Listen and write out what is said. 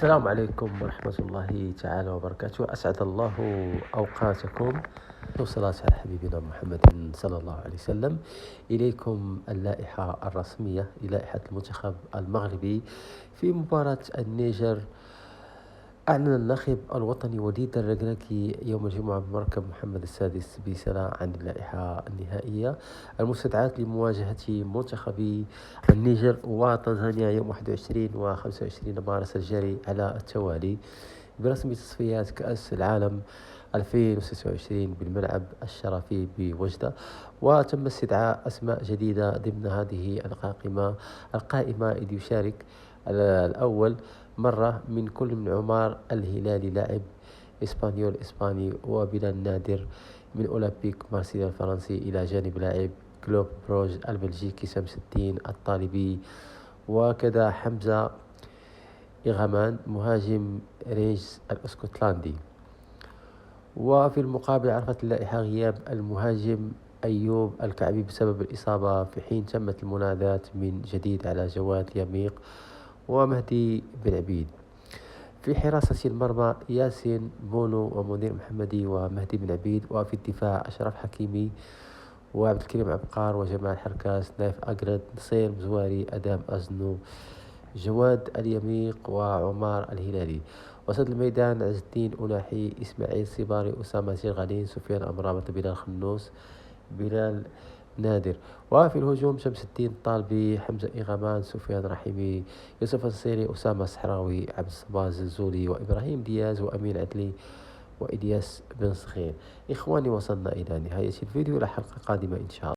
السلام عليكم ورحمة الله تعالى وبركاته. أسعد الله أوقاتكم. والصلاة على حبيبنا محمد صلى الله عليه وسلم. إليكم اللائحة الرسمية للائحة المنتخب المغربي في مباراة النيجر. أعلن الناخب الوطني وليد الركراكي يوم الجمعة بمركب محمد السادس بسنة عن اللائحة النهائية المستدعاة لمواجهة منتخبي النيجر وتنزانيا يوم 21 و 25 مارس الجاري على التوالي برسم تصفيات كأس العالم 2026 بالملعب الشرفي بوجدة. وتم استدعاء أسماء جديدة ضمن هذه القائمة إذ يشارك الأول مرة من كل من عمار الهلالي لاعب إسبانيول إسباني، وبلال نادر من أولمبيك مارسيليا الفرنسي، إلى جانب لاعب كلوب بروج البلجيكي شمس الدين الطالبي، وكذا حمزة إغمان مهاجم رينجز الاسكتلندي. وفي المقابل عرفت اللائحة غياب المهاجم أيوب الكعبي بسبب الإصابة، في حين تمت المناداة من جديد على جواد يميق ومهدي بن عبيد. في حراسة المرمى ياسين بونو ومنير محمدي ومهدي بن عبيد. وفي الدفاع أشرف حكيمي وعبد الكريم عبقار وجمال حركاس، نايف أجرد، نصير مزواري، أدام أزنو، جواد اليميق وعمار الهلالي. وسط الميدان عز الدين أناحي، إسماعيل صباري، أسامة زرغالين، سفيان أمرابة، بلال خنوس، بلال نادر. وفي الهجوم شمس الدين طالبي، حمزة إغامان، سفيان رحيمي، يوسف الصيري، أسامة الصحراوي، عبد الصباح الزلزولي، وإبراهيم دياز، وأمين عدلي، وإلياس بن صخير. إخواني، وصلنا إلى نهاية الفيديو، إلى حلقة قادمة إن شاء الله.